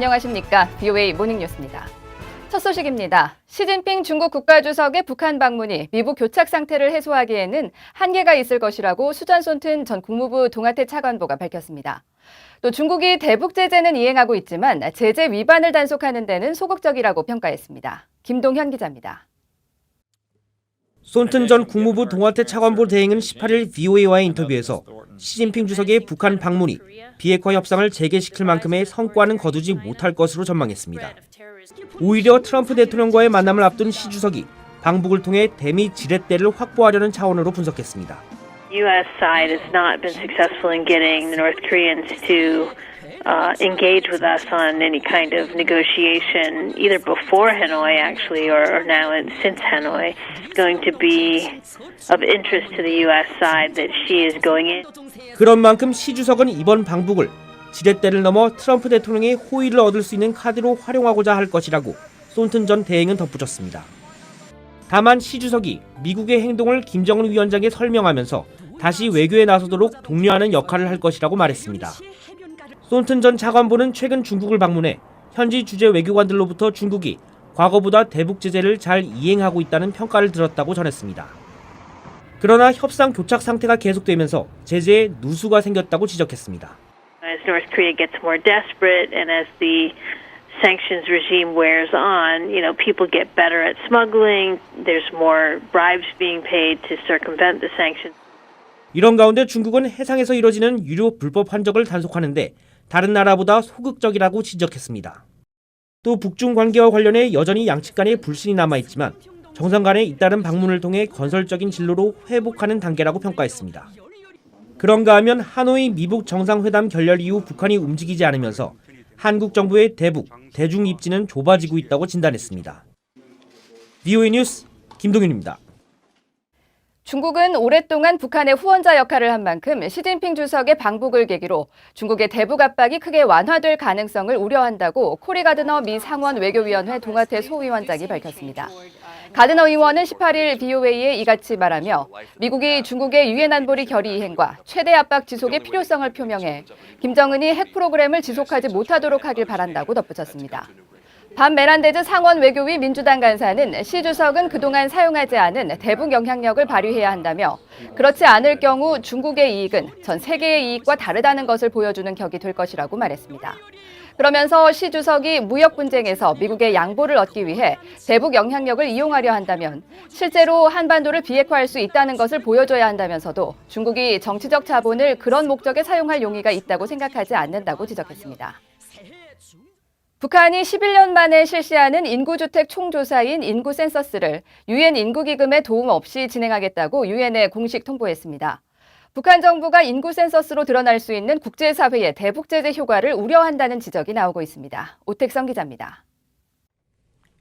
안녕하십니까. VOA 모닝뉴스입니다. 첫 소식입니다. 시진핑 중국 국가주석의 북한 방문이 미국 교착 상태를 해소하기에는 한계가 있을 것이라고 수잔 손튼 전 국무부 동아태 차관보가 밝혔습니다. 또 중국이 대북 제재는 이행하고 있지만 제재 위반을 단속하는 데는 소극적이라고 평가했습니다. 김동현 기자입니다. 손튼 전 국무부 동아태 차관보 대행은 18일 VOA와의 인터뷰에서 시진핑 주석의 북한 방문이 비핵화 협상을 재개시킬 만큼의 성과는 거두지 못할 것으로 전망했습니다. 오히려 트럼프 대통령과의 만남을 앞둔 시 주석이 방북을 통해 대미 지렛대를 확보하려는 차원으로 분석했습니다. U.S. side has not been successful in getting the North Koreans to engage with us on any kind of negotiation, either before Hanoi, actually, or now since Hanoi. It's going to be of interest to the U.S. side that she is going in. 그런 만큼 시 주석은 이번 방북을 지렛대를 넘어 트럼프 대통령의 호의를 얻을 수 있는 카드로 활용하고자 할 것이라고 손튼 전 대행은 덧붙였습니다. 다만 시 주석이 미국의 행동을 김정은 위원장에 설명하면서 다시 외교에 나서도록 독려하는 역할을 할 것이라고 말했습니다. 손튼 전 차관보는 최근 중국을 방문해 현지 주재 외교관들로부터 중국이 과거보다 대북 제재를 잘 이행하고 있다는 평가를 들었다고 전했습니다. 그러나 협상 교착 상태가 계속되면서 제재에 누수가 생겼다고 지적했습니다. As North Korea gets more desperate and as the sanctions regime wears on, people get better at smuggling. There's more bribes being paid to circumvent the sanctions. 이런 가운데 중국은 해상에서 이뤄지는 유료 불법 환적을 단속하는데 다른 나라보다 소극적이라고 지적했습니다. 또 북중 관계와 관련해 여전히 양측 간의 불신이 남아있지만 정상 간의 잇따른 방문을 통해 건설적인 진로로 회복하는 단계라고 평가했습니다. 그런가 하면 하노이 미북 정상회담 결렬 이후 북한이 움직이지 않으면서 한국 정부의 대북, 대중 입지는 좁아지고 있다고 진단했습니다. VOA 뉴스 김동윤입니다. 중국은 오랫동안 북한의 후원자 역할을 한 만큼 시진핑 주석의 방북을 계기로 중국의 대북 압박이 크게 완화될 가능성을 우려한다고 코리 가드너 미 상원 외교위원회 동아태 소위원장이 밝혔습니다. 가드너 의원은 18일 VOA에 이같이 말하며 미국이 중국의 유엔 안보리 결의 이행과 최대 압박 지속의 필요성을 표명해 김정은이 핵 프로그램을 지속하지 못하도록 하길 바란다고 덧붙였습니다. 반 메난데즈 상원 외교위 민주당 간사는 시 주석은 그동안 사용하지 않은 대북 영향력을 발휘해야 한다며 그렇지 않을 경우 중국의 이익은 전 세계의 이익과 다르다는 것을 보여주는 격이 될 것이라고 말했습니다. 그러면서 시 주석이 무역 분쟁에서 미국의 양보를 얻기 위해 대북 영향력을 이용하려 한다면 실제로 한반도를 비핵화할 수 있다는 것을 보여줘야 한다면서도 중국이 정치적 자본을 그런 목적에 사용할 용의가 있다고 생각하지 않는다고 지적했습니다. 북한이 11년 만에 실시하는 인구주택 총조사인 인구 센서스를 유엔 인구기금의 도움 없이 진행하겠다고 유엔에 공식 통보했습니다. 북한 정부가 인구 센서스로 드러날 수 있는 국제사회의 대북 제재 효과를 우려한다는 지적이 나오고 있습니다. 오택성 기자입니다.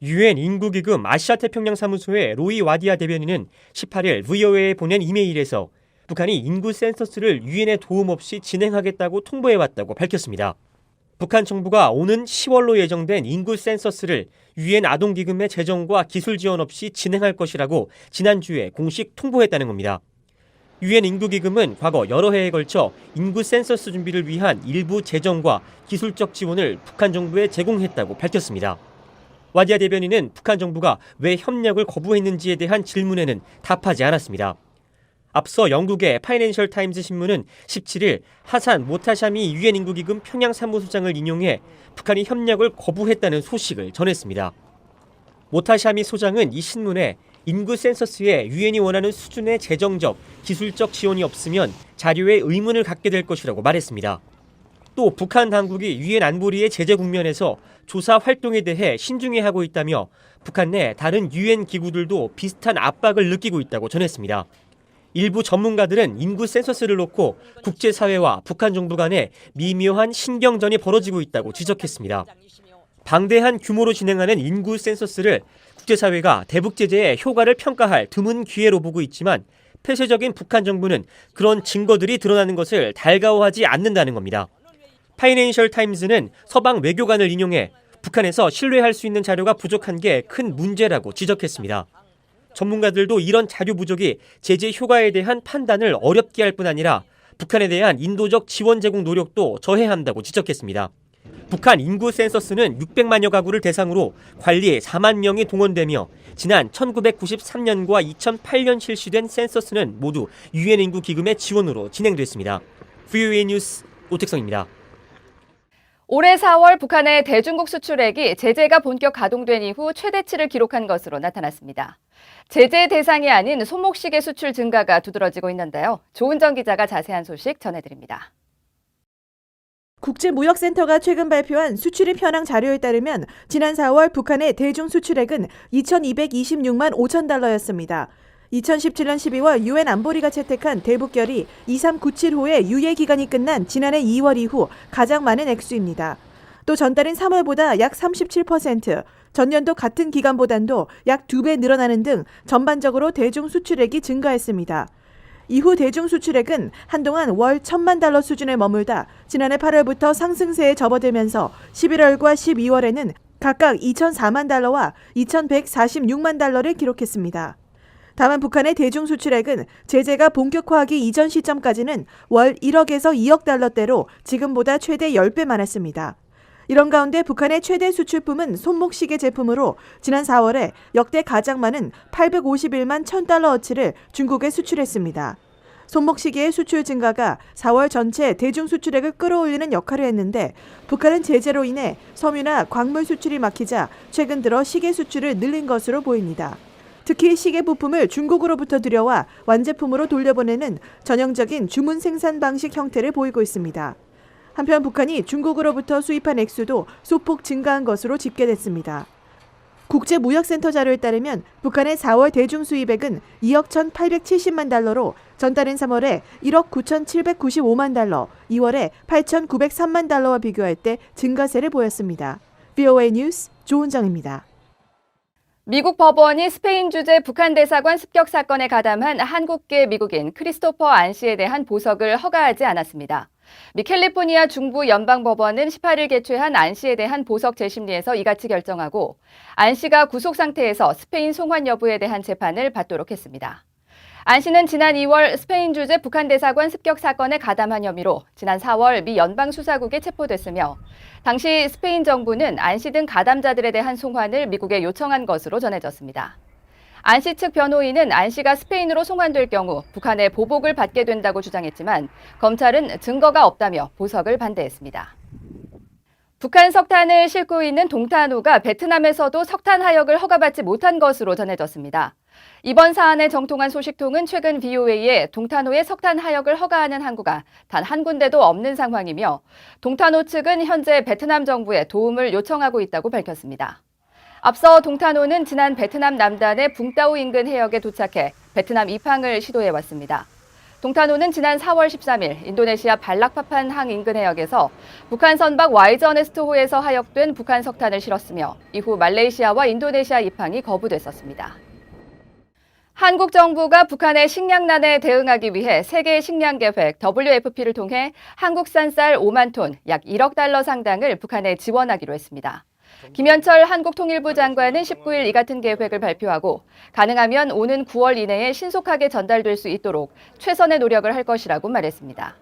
유엔 인구기금 아시아태평양 사무소의 로이 와디아 대변인은 18일 VOA에 보낸 이메일에서 북한이 인구 센서스를 유엔의 도움 없이 진행하겠다고 통보해왔다고 밝혔습니다. 북한 정부가 오는 10월로 예정된 인구 센서스를 유엔 아동기금의 재정과 기술 지원 없이 진행할 것이라고 지난주에 공식 통보했다는 겁니다. 유엔 인구기금은 과거 여러 해에 걸쳐 인구 센서스 준비를 위한 일부 재정과 기술적 지원을 북한 정부에 제공했다고 밝혔습니다. 와디아 대변인은 북한 정부가 왜 협력을 거부했는지에 대한 질문에는 답하지 않았습니다. 앞서 영국의 파이낸셜 타임즈 신문은 17일 하산 모타샤미 유엔 인구기금 평양 사무소장을 인용해 북한이 협력을 거부했다는 소식을 전했습니다. 모타샤미 소장은 이 신문에 인구 센서스에 유엔이 원하는 수준의 재정적, 기술적 지원이 없으면 자료에 의문을 갖게 될 것이라고 말했습니다. 또 북한 당국이 유엔 안보리의 제재 국면에서 조사 활동에 대해 신중해하고 있다며 북한 내 다른 유엔 기구들도 비슷한 압박을 느끼고 있다고 전했습니다. 일부 전문가들은 인구 센서스를 놓고 국제사회와 북한 정부 간에 미묘한 신경전이 벌어지고 있다고 지적했습니다. 방대한 규모로 진행하는 인구 센서스를 국제사회가 대북 제재의 효과를 평가할 드문 기회로 보고 있지만 폐쇄적인 북한 정부는 그런 증거들이 드러나는 것을 달가워하지 않는다는 겁니다. 파이낸셜 타임즈는 서방 외교관을 인용해 북한에서 신뢰할 수 있는 자료가 부족한 게 큰 문제라고 지적했습니다. 전문가들도 이런 자료 부족이 제재 효과에 대한 판단을 어렵게 할 뿐 아니라 북한에 대한 인도적 지원 제공 노력도 저해한다고 지적했습니다. 북한 인구 센서스는 600만여 가구를 대상으로 관리에 4만 명이 동원되며 지난 1993년과 2008년 실시된 센서스는 모두 유엔 인구 기금의 지원으로 진행됐습니다. VOA 뉴스 오택성입니다. 올해 4월 북한의 대중국 수출액이 제재가 본격 가동된 이후 최대치를 기록한 것으로 나타났습니다. 제재 대상이 아닌 손목시계 수출 증가가 두드러지고 있는데요. 조은정 기자가 자세한 소식 전해드립니다. 국제무역센터가 최근 발표한 수출입 현황 자료에 따르면 지난 4월 북한의 대중 수출액은 2,226만 5천 달러였습니다. 2017년 12월 유엔 안보리가 채택한 대북결의 2397호의 유예 기간이 끝난 지난해 2월 이후 가장 많은 액수입니다. 또 전달인 3월보다 약 37%, 전년도 같은 기간보단도 약 2배 늘어나는 등 전반적으로 대중 수출액이 증가했습니다. 이후 대중 수출액은 한동안 월 1,000만 달러 수준에 머물다 지난해 8월부터 상승세에 접어들면서 11월과 12월에는 각각 2,004만 달러와 2,146만 달러를 기록했습니다. 다만 북한의 대중 수출액은 제재가 본격화하기 이전 시점까지는 월 1억에서 2억 달러대로 지금보다 최대 10배 많았습니다. 이런 가운데 북한의 최대 수출품은 손목시계 제품으로 지난 4월에 역대 가장 많은 851만 1,000달러어치를 중국에 수출했습니다. 손목시계의 수출 증가가 4월 전체 대중 수출액을 끌어올리는 역할을 했는데 북한은 제재로 인해 섬유나 광물 수출이 막히자 최근 들어 시계 수출을 늘린 것으로 보입니다. 특히 시계 부품을 중국으로부터 들여와 완제품으로 돌려보내는 전형적인 주문 생산 방식 형태를 보이고 있습니다. 한편 북한이 중국으로부터 수입한 액수도 소폭 증가한 것으로 집계됐습니다. 국제무역센터 자료에 따르면 북한의 4월 대중 수입액은 2억 1,870만 달러로 전달인 3월에 1억 9,795만 달러, 2월에 8,903만 달러와 비교할 때 증가세를 보였습니다. VOA 뉴스 조은정입니다. 미국 법원이 스페인 주재 북한 대사관 습격 사건에 가담한 한국계 미국인 크리스토퍼 안 씨에 대한 보석을 허가하지 않았습니다. 미 캘리포니아 중부 연방법원은 18일 개최한 안 씨에 대한 보석 재심리에서 이같이 결정하고 안 씨가 구속 상태에서 스페인 송환 여부에 대한 재판을 받도록 했습니다. 안 씨는 지난 2월 스페인 주재 북한 대사관 습격 사건에 가담한 혐의로 지난 4월 미 연방수사국에 체포됐으며 당시 스페인 정부는 안 씨 등 가담자들에 대한 송환을 미국에 요청한 것으로 전해졌습니다. 안 씨 측 변호인은 안 씨가 스페인으로 송환될 경우 북한의 보복을 받게 된다고 주장했지만 검찰은 증거가 없다며 보석을 반대했습니다. 북한 석탄을 싣고 있는 동탄호가 베트남에서도 석탄 하역을 허가받지 못한 것으로 전해졌습니다. 이번 사안에 정통한 소식통은 최근 VOA에 동탄호의 석탄 하역을 허가하는 항구가 단 한 군데도 없는 상황이며 동탄호 측은 현재 베트남 정부에 도움을 요청하고 있다고 밝혔습니다. 앞서 동탄호는 지난 베트남 남단의 붕따오 인근 해역에 도착해 베트남 입항을 시도해왔습니다. 동탄호는 지난 4월 13일 인도네시아 발락파판 항 인근 해역에서 북한 선박 와이저네스트호에서 하역된 북한 석탄을 실었으며 이후 말레이시아와 인도네시아 입항이 거부됐었습니다. 한국 정부가 북한의 식량난에 대응하기 위해 세계 식량 계획 WFP를 통해 한국산 쌀 5만 톤, 약 1억 달러 상당을 북한에 지원하기로 했습니다. 김현철 한국통일부 장관은 19일 이 같은 계획을 발표하고 가능하면 오는 9월 이내에 신속하게 전달될 수 있도록 최선의 노력을 할 것이라고 말했습니다.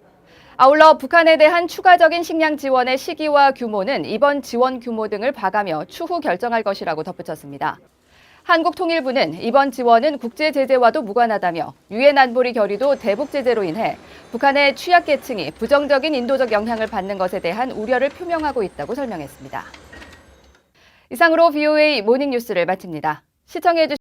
아울러 북한에 대한 추가적인 식량 지원의 시기와 규모는 이번 지원 규모 등을 봐가며 추후 결정할 것이라고 덧붙였습니다. 한국통일부는 이번 지원은 국제 제재와도 무관하다며 유엔 안보리 결의도 대북 제재로 인해 북한의 취약계층이 부정적인 인도적 영향을 받는 것에 대한 우려를 표명하고 있다고 설명했습니다. 이상으로 VOA 모닝뉴스를 마칩니다. 시청해주신